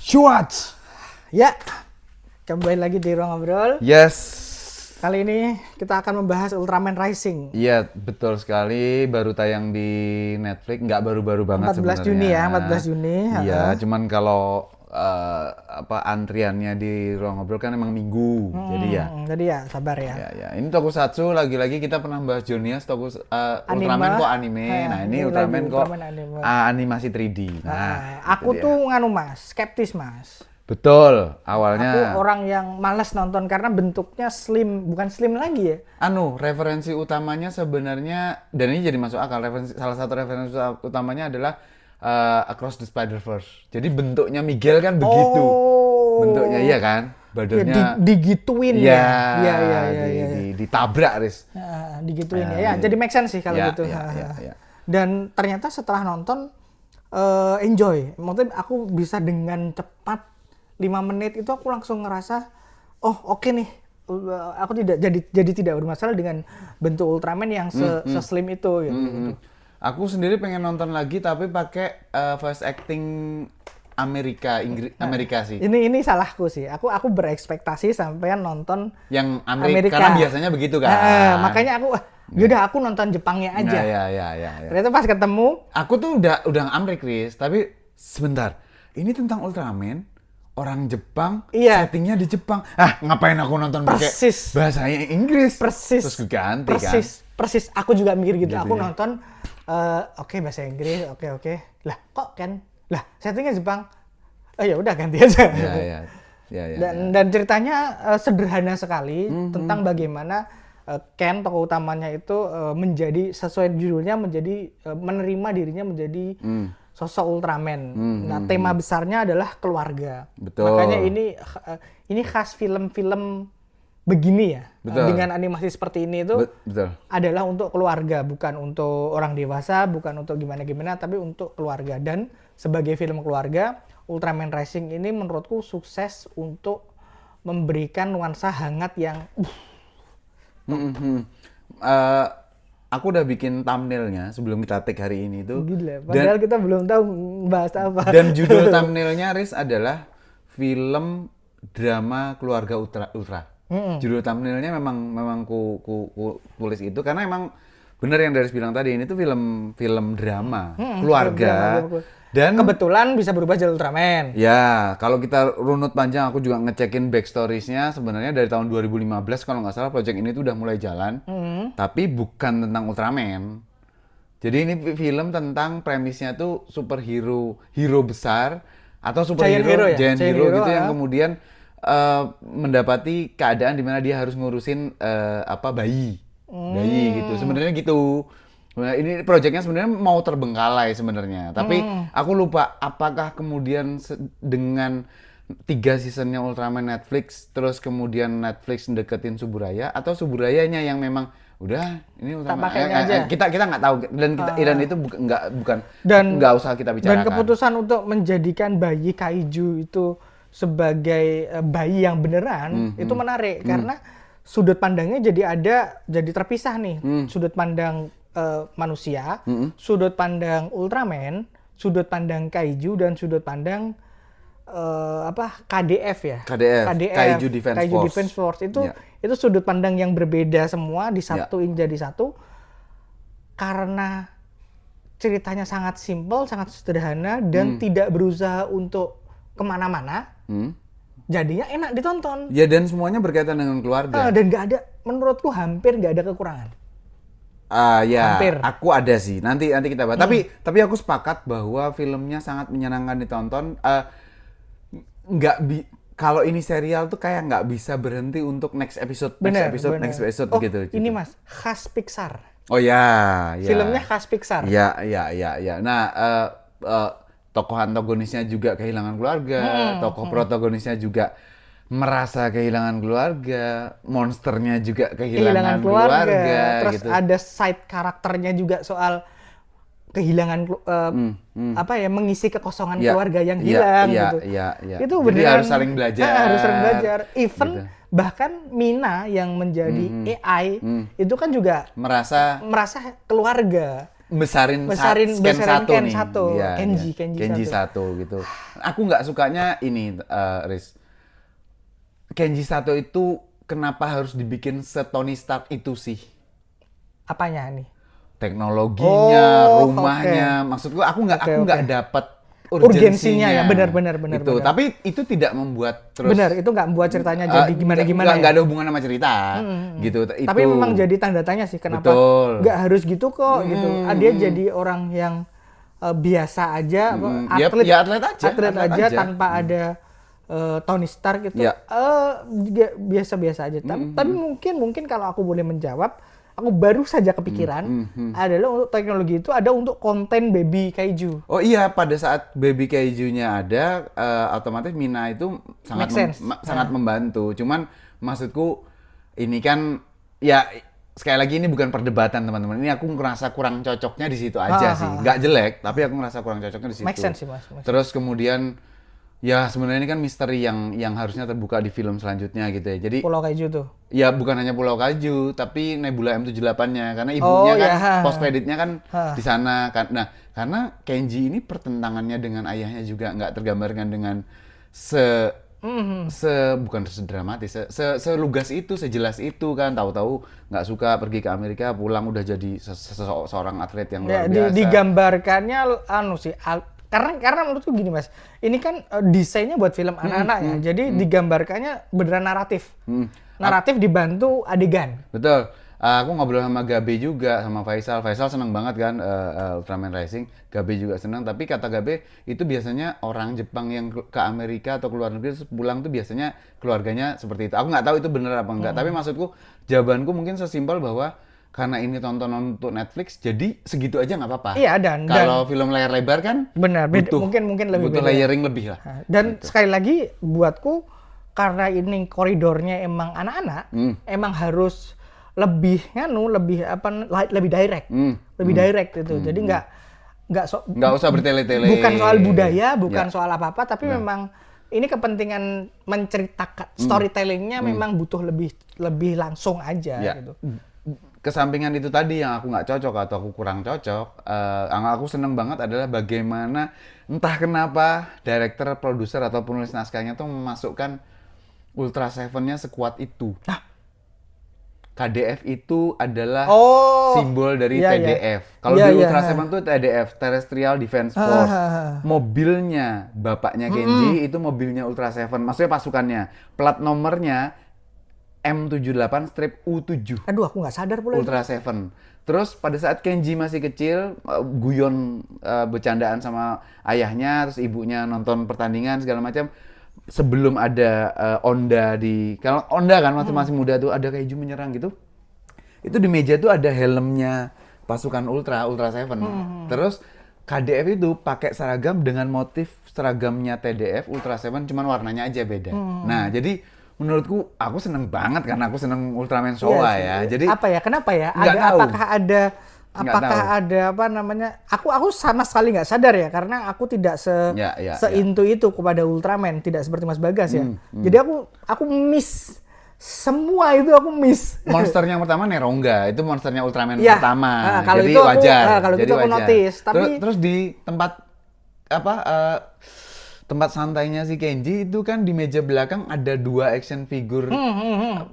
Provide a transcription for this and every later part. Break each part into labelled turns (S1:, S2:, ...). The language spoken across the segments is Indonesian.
S1: Shwat. Ya, kembali lagi di Ruang Ngobrol.
S2: Yes.
S1: Kali ini kita akan membahas Ultraman Rising.
S2: Iya, betul sekali. Baru tayang di Netflix. Nggak baru-baru banget
S1: 14
S2: sebenarnya.
S1: Juni ya, 14 Juni.
S2: Iya, cuman kalau antriannya di Ruang Ngobrol kan emang minggu.
S1: Jadi ya, sabar ya.
S2: Ya. Ini Tokusatsu, lagi-lagi kita pernah bahas Jonias, Ultraman kok anime. Nah, ini Ultraman kok animasi 3D.
S1: Aku tuh nganu mas, skeptis mas.
S2: Betul, awalnya.
S1: Aku orang yang malas nonton karena bentuknya slim, bukan slim lagi ya.
S2: Referensi utamanya sebenarnya, dan ini jadi masuk akal, salah satu referensi utamanya adalah Across the Spider-Verse. Jadi bentuknya Miguel kan begitu. Bentuknya iya kan? Badannya
S1: ya, digituin ya.
S2: Ditabrak, Riz.
S1: Digituin ya. Jadi make sense sih kalau gitu. Dan ternyata setelah nonton enjoy. Maksudnya aku bisa dengan cepat 5 menit itu aku langsung ngerasa oke nih. Aku tidak bermasalah dengan bentuk Ultraman yang seslim itu gitu.
S2: Aku sendiri pengen nonton lagi tapi pakai voice acting Amerika sih.
S1: Ini salahku sih. Aku berekspektasi sampai nonton
S2: yang Amerika. Karena biasanya begitu kan.
S1: Makanya aku yaudah aku nonton Jepangnya aja.
S2: Ya.
S1: Ternyata pas ketemu,
S2: aku tuh udah Amerik, Chris, tapi sebentar. Ini tentang Ultraman, orang Jepang, settingnya di Jepang. Ngapain aku nonton pakai bahasa Inggris?
S1: Persis.
S2: Terus ganti kan.
S1: Persis. Aku juga mikir gitu. Aku nonton oke, bahasa Inggris, oke. Lah, kok kan? Lah, settingnya Jepang. Ya udah ganti aja. Dan ceritanya sederhana sekali tentang bagaimana Ken, tokoh utamanya itu menjadi sesuai judulnya menerima dirinya menjadi sosok Ultraman. Nah, tema besarnya adalah keluarga.
S2: Betul.
S1: Makanya ini khas film-film begini ya. Dengan animasi seperti ini itu adalah untuk keluarga, bukan untuk orang dewasa, bukan untuk gimana-gimana, tapi untuk keluarga. Dan sebagai film keluarga, Ultraman Rising ini menurutku sukses untuk memberikan nuansa hangat yang
S2: aku udah bikin thumbnailnya sebelum kita take hari ini tuh.
S1: Gila, padahal kita belum tahu bahas apa.
S2: Dan judul thumbnailnya, Riz, adalah film drama keluarga Ultra. Judul thumbnailnya memang ku tulis itu karena emang bener yang Daris bilang tadi, ini tuh film drama keluarga. Dan
S1: kebetulan bisa berubah jadi Ultraman.
S2: Ya, kalau kita runut panjang, aku juga ngecekin backstoriesnya. Sebenarnya dari tahun 2015 kalau nggak salah project ini tuh udah mulai jalan. Tapi bukan tentang Ultraman. Jadi ini film tentang premisnya tuh hero besar atau giant hero gitu yang kemudian mendapati keadaan di mana dia harus ngurusin bayi gitu. Sebenarnya gitu. Nah, ini proyeknya sebenarnya mau terbengkalai sebenarnya, tapi aku lupa apakah kemudian dengan 3 seasonnya Ultraman Netflix, terus kemudian Netflix deketin Suburaya atau Suburayanya yang memang udah ini Ultraman kita nggak tahu dan itu bukan nggak usah kita bicarakan.
S1: Dan keputusan untuk menjadikan bayi kaiju itu sebagai bayi yang beneran itu menarik karena sudut pandangnya jadi terpisah nih, sudut pandang manusia, sudut pandang Ultraman, sudut pandang kaiju, dan sudut pandang KDF ya.
S2: KDF. Kaiju Defense
S1: Force itu sudut pandang yang berbeda semua disatuin jadi satu karena ceritanya sangat simpel, sangat sederhana dan tidak berusaha untuk kemana-mana. Jadinya enak ditonton.
S2: Ya, dan semuanya berkaitan dengan keluarga.
S1: Dan menurutku hampir nggak ada kekurangan.
S2: Hampir. Aku ada sih. Nanti kita bahas. Tapi aku sepakat bahwa filmnya sangat menyenangkan ditonton. Kalau ini serial tuh kayak nggak bisa berhenti untuk next episode gitu.
S1: Ini Mas, khas Pixar.
S2: Oh ya.
S1: Filmnya khas Pixar.
S2: Ya. Nah, tokoh antagonisnya juga kehilangan keluarga, tokoh protagonisnya juga merasa kehilangan keluarga, monsternya juga kehilangan keluarga.
S1: Terus gitu. Ada side karakternya juga soal kehilangan mengisi kekosongan keluarga yang hilang gitu. Itu
S2: jadi
S1: beneran
S2: harus saling belajar.
S1: Even gitu. Bahkan Mina yang menjadi AI itu kan juga merasa keluarga.
S2: besarin scan
S1: besarin
S2: 1
S1: Ken
S2: nih.
S1: 1.
S2: Iya,
S1: Kenji
S2: 1 gitu. Aku nggak sukanya ini, Riz. Kenji 1 itu kenapa harus dibikin se-Tony Stark itu sih?
S1: Apanya nih?
S2: Teknologinya, rumahnya. Maksudku aku nggak dapat urgensinya
S1: ya, benar.
S2: Itu. Tapi itu tidak membuat terus.
S1: Benar, itu nggak membuat ceritanya jadi gimana-gimana.
S2: Nggak ada hubungan sama cerita, gitu.
S1: Tapi memang jadi tanda tanya sih kenapa nggak harus gitu kok, gitu. Dia jadi orang yang biasa aja, atlet aja tanpa ada Tony Stark itu biasa-biasa aja. Tapi mungkin kalau aku boleh menjawab, aku baru saja kepikiran adalah untuk teknologi itu ada untuk konten baby kaiju.
S2: Oh iya, pada saat baby kaijunya ada, otomatis Mina itu sangat membantu. Cuman maksudku ini kan ya sekali lagi ini bukan perdebatan teman-teman. Ini aku ngerasa kurang cocoknya di situ aja sih. Nggak jelek, tapi aku ngerasa kurang cocoknya di situ.
S1: Make sense sih, Mas.
S2: Terus kemudian ya sebenarnya ini kan misteri yang harusnya terbuka di film selanjutnya gitu ya. Jadi
S1: Pulau Kaiju tuh.
S2: Ya bukan hanya Pulau Kaiju, tapi Nebula M78-nya karena ibunya post creditnya kan di sana kan. Nah, karena Kenji ini pertentangannya dengan ayahnya juga nggak tergambarkan dengan bukan sedramatis, selugas itu, sejelas itu kan. Tahu-tahu nggak suka pergi ke Amerika, pulang udah jadi seorang atlet yang luar biasa.
S1: Digambarkannya karena menurutku gini Mas, ini kan desainnya buat film anak-anak ya, jadi digambarkannya beneran naratif. Naratif dibantu adegan.
S2: Betul. Aku ngobrol sama Gabe juga, sama Faisal. Faisal seneng banget kan Ultraman Rising. Gabe juga seneng, tapi kata Gabe itu biasanya orang Jepang yang ke Amerika atau ke luar negeri terus pulang tuh biasanya keluarganya seperti itu. Aku nggak tahu itu bener apa enggak, tapi maksudku jawabanku mungkin sesimpel bahwa karena ini tontonan untuk Netflix, jadi segitu aja nggak apa-apa.
S1: Iya, dan
S2: kalau film layar lebar kan
S1: benar, mungkin lebih
S2: butuh layering lebih lah.
S1: Dan gitu. Sekali lagi buatku karena ini koridornya emang anak-anak, emang harus lebih direct, lebih direct itu. Jadi nggak usah bertele-tele. Bukan soal budaya, bukan soal apa-apa, tapi memang ini kepentingan menceritakan storytellingnya memang butuh lebih langsung aja gitu.
S2: Kesampingan itu tadi yang aku nggak cocok atau aku kurang cocok, yang aku seneng banget adalah bagaimana entah kenapa director, produser atau penulis naskahnya tuh memasukkan Ultra Seven-nya sekuat itu. KDF itu adalah simbol dari TDF. Kalau di Ultra Seven tuh TDF, Terrestrial Defense Force. Mobilnya bapaknya Kenji itu mobilnya Ultra Seven, maksudnya pasukannya. Plat nomornya M78-U7.
S1: Aduh, aku nggak sadar pula.
S2: Ultra Seven. Terus pada saat Kenji masih kecil, guyon bercandaan sama ayahnya, terus ibunya nonton pertandingan segala macam. Sebelum ada Onda kalau Onda kan masih muda tuh ada kaiju menyerang gitu. Itu di meja tuh ada helmnya pasukan Ultra Seven. Terus KDF itu pakai seragam dengan motif seragamnya TDF Ultra Seven, cuman warnanya aja beda. Nah, jadi menurutku aku seneng banget karena aku seneng Ultraman Showa ya. Jadi
S1: kenapa ya? Apakah ada apa namanya? Aku sama sekali nggak sadar ya karena aku tidak seintu itu kepada Ultraman, tidak seperti Mas Bagas ya. Jadi aku miss semua itu, aku miss.
S2: Monsternya yang pertama Neronga, itu monsternya Ultraman pertama.
S1: Kalau
S2: jadi
S1: itu
S2: wajar.
S1: Kalau itu aku notice. Tapi
S2: terus di tempat tempat santainya si Kenji itu kan di meja belakang ada 2 action figure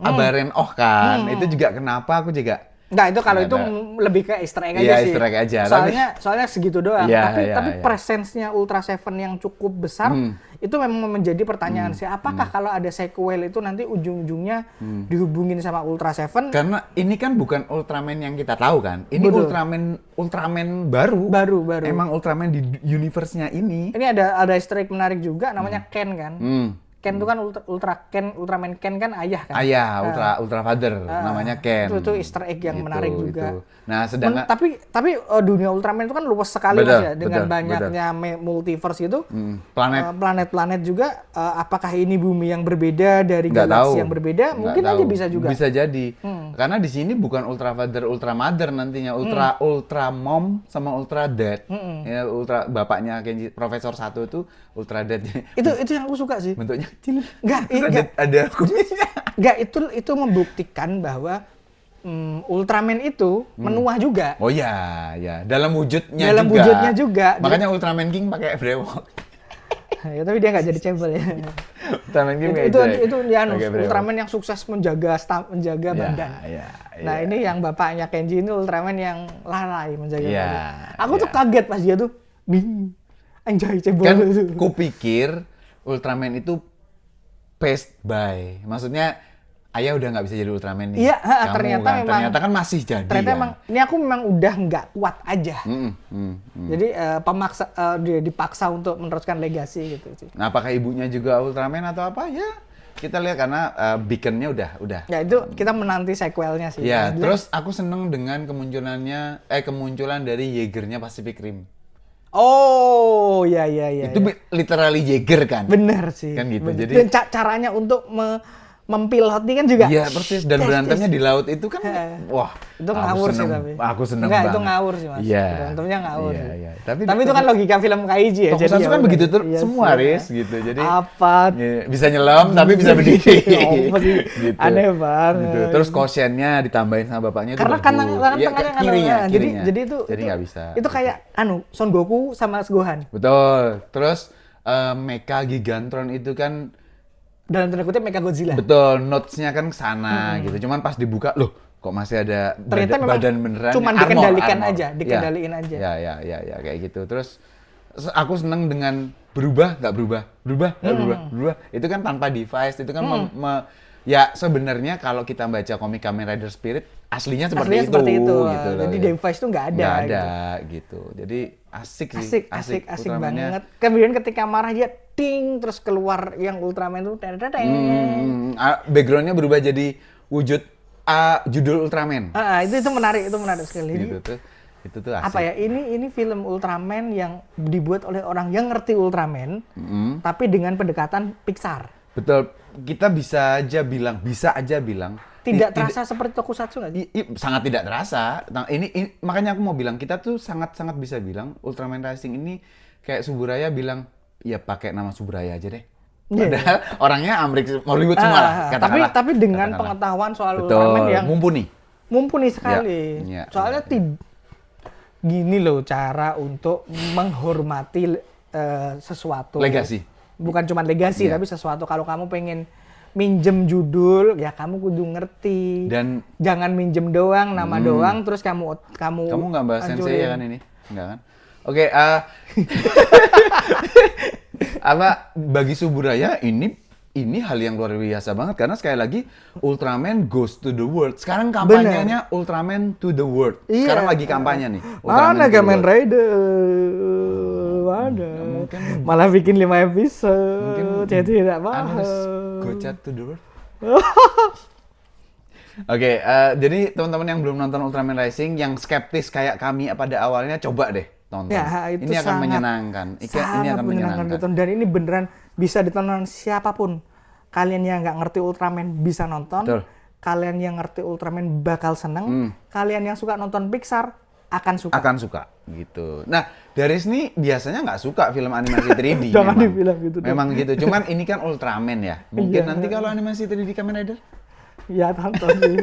S2: Abaren kan. Itu juga kenapa aku juga
S1: Enggak, itu kalau itu lebih ke easter egg aja sih.
S2: Easter egg aja.
S1: Soalnya segitu doang. Tapi presence-nya Ultra Seven yang cukup besar itu memang menjadi pertanyaan sih. Apakah kalau ada sequel itu nanti ujung-ujungnya dihubungin sama Ultra Seven?
S2: Karena ini kan bukan Ultraman yang kita tahu kan. Ini Ultraman baru. Emang Ultraman di universe-nya ini.
S1: Ini ada easter egg menarik juga namanya Ken kan. Ken itu kan Ultraman Ken kan ayah kan?
S2: Ayah, Ultra Father, namanya Ken.
S1: Itu easter egg yang menarik juga.
S2: Nah, sedangkan
S1: tapi dunia Ultraman itu kan luas sekali Mas ya, dengan banyaknya multiverse itu. Planet-planet juga, apakah ini bumi yang berbeda dari galaksi yang berbeda? Mungkin aja bisa juga.
S2: Bisa jadi. Karena di sini bukan Ultra Father, Ultra Mother nantinya, Ultra Mom sama Ultra Dad. Ya, bapaknya Kenji Profesor 1 itu Ultra Dad.
S1: Itu yang aku suka sih.
S2: Bentuknya kecil.
S1: Enggak.
S2: Ada kumisnya.
S1: Enggak, itu membuktikan bahwa Ultraman itu menua juga.
S2: Oh ya, ya. Dalam wujudnya
S1: Dalam
S2: juga.
S1: wujudnya juga.
S2: Makanya Ultraman King pakai brewok.
S1: Ya, tapi dia nggak jadi cebol ya.
S2: Ultraman King
S1: itu ya,
S2: pakai brewok.
S1: Ultraman yang sukses menjaga badan.
S2: Ya,
S1: Nah, ini yang bapaknya Kenji ini Ultraman yang lalai menjaga
S2: ya,
S1: badan. Aku tuh kaget pas dia tuh anjay cebol.
S2: Kan kupikir Ultraman itu paced by. Maksudnya ayah udah nggak bisa jadi Ultraman nih.
S1: Iya,
S2: ternyata kan masih jadi.
S1: Ternyata
S2: kan?
S1: emang ini aku memang udah nggak kuat aja. Jadi dipaksa untuk meneruskan legasi gitu sih.
S2: Nah, apakah ibunya juga Ultraman atau apa? Ya, kita lihat karena beaconnya udah.
S1: Ya itu kita menanti sequelnya sih.
S2: Ya, terus aku seneng dengan kemunculan dari Jaegernya Pacific Rim.
S1: Oh, ya.
S2: Itu literally Jaeger kan?
S1: Bener sih.
S2: Kan gitu.
S1: Bener.
S2: Jadi
S1: Dan caranya untuk mempiloti kan juga.
S2: Iya persis, dan berantemnya di laut itu kan, wah.
S1: Itu ngawur sih tapi.
S2: Aku seneng
S1: banget.
S2: banget.
S1: Itu ngawur sih mas.
S2: Iya.
S1: Berantemnya ngawur.
S2: Iya.
S1: Tapi itu kan logika film Kaiji ya.
S2: Tokusatsu kan begitu
S1: iya
S2: semua,
S1: sih,
S2: Riz, gitu. Jadi
S1: apa?
S2: Bisa nyelam tapi bisa berdiri.
S1: Gitu. Aneh banget.
S2: Gitu. Terus kosennya ditambahin sama bapaknya
S1: karena
S2: itu
S1: tangannya
S2: kirinya.
S1: Jadi itu
S2: nggak bisa.
S1: Itu kayak Son Goku sama Gohan.
S2: Betul. Terus Mecha Gigantron itu kan
S1: dalam tanda kutip Mecha Godzilla.
S2: betul, notes-nya kan kesana gitu. Cuman pas dibuka, loh kok masih ada badan beneran?
S1: Cuman dikendalikan aja.
S2: Ya, kayak gitu. Terus aku seneng dengan berubah. Itu kan tanpa device, itu kan ya sebenarnya kalau kita baca komik Kamen Rider Spirit aslinya seperti itu gitu loh.
S1: Jadi device itu nggak ada
S2: gitu. Jadi asik
S1: banget. Kemudian ketika marah dia ting terus keluar yang Ultraman itu
S2: backgroundnya berubah jadi wujud judul Ultraman.
S1: Itu menarik sekali.
S2: Gitu tuh. Itu tuh asik.
S1: Apa ya? Ini film Ultraman yang dibuat oleh orang yang ngerti Ultraman, tapi dengan pendekatan Pixar.
S2: Betul. Kita bisa aja bilang
S1: tidak terasa seperti tokusatsu nggak sih?
S2: Sangat tidak terasa. Nah, ini makanya aku mau bilang kita tuh sangat bisa bilang Ultraman Rising ini kayak Suburaya bilang ya pakai nama Suburaya aja deh. Padahal orangnya Hollywood semua lah.
S1: Tapi dengan pengetahuan soal Ultraman yang mumpuni sekali. Soalnya gini loh cara untuk menghormati sesuatu.
S2: Legasi.
S1: Bukan cuma legasi tapi sesuatu kalau kamu pengen minjem judul ya kamu kudu ngerti
S2: dan
S1: jangan minjem doang nama doang terus kamu
S2: nggak bahas sensei ya kan ini nggak kan oke apa bagi Suburaya ini hal yang luar biasa banget karena sekali lagi Ultraman goes to the world. Sekarang kampanyenya Ultraman to the world. Sekarang lagi kampanye nih.
S1: Mana Kamen Rider? Mana? Malah bikin 5 episode. Jadi tidak mahal.
S2: Go chat to the world. Oke, jadi teman-teman yang belum nonton Ultraman Rising, yang skeptis kayak kami pada awalnya, coba deh tonton.
S1: Ya, itu
S2: ini akan menyenangkan. Ini akan menyenangkan.
S1: Dan ini beneran bisa ditonton siapapun. Kalian yang nggak ngerti Ultraman bisa nonton.
S2: Betul.
S1: Kalian yang ngerti Ultraman bakal seneng. Kalian yang suka nonton Pixar akan suka. Gitu. Nah, dari sini biasanya nggak suka film animasi 3D. Jangan dibilang gitu.
S2: Memang gitu. Cuman ini kan Ultraman ya. Mungkin nanti kalau animasi 3D Kamen Rider.
S1: Ya tonton sih.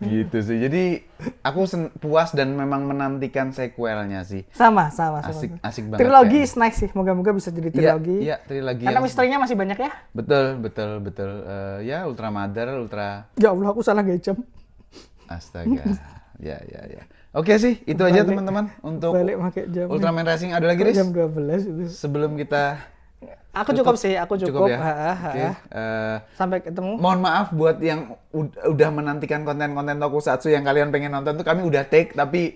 S2: Gitu sih. Jadi aku puas dan memang menantikan sequelnya sih.
S1: Sama.
S2: Asik banget.
S1: Trilogi is nice sih. Moga-moga bisa jadi trilogi.
S2: Iya, trilogi.
S1: Karena misterinya masih banyak ya.
S2: Betul. Ya Ultra Mother,
S1: Ya Allah, aku salah ngecam.
S2: Astaga. Ya. Oke sih, itu aja teman-teman untuk Ultraman Rising. Ada lagi, Riz?
S1: Jam 12 itu.
S2: Sebelum kita
S1: Aku cukup.
S2: Ya? Okay.
S1: Sampai ketemu.
S2: Mohon maaf buat yang udah menantikan konten-konten tokusatsu yang kalian pengen nonton tuh kami udah take tapi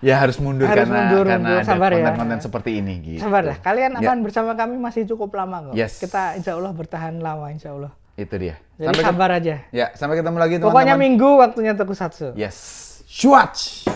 S2: ya harus mundur karena ada konten-konten seperti ini gitu.
S1: Sabar ya. Kalian akan bersama kami masih cukup lama kok.
S2: Yes.
S1: Kita insya Allah bertahan lama insya Allah.
S2: Itu dia.
S1: Jadi sabar aja.
S2: Ya, sampai ketemu lagi teman-teman.
S1: Pokoknya minggu waktunya tokusatsu.
S2: Yes. Swatch.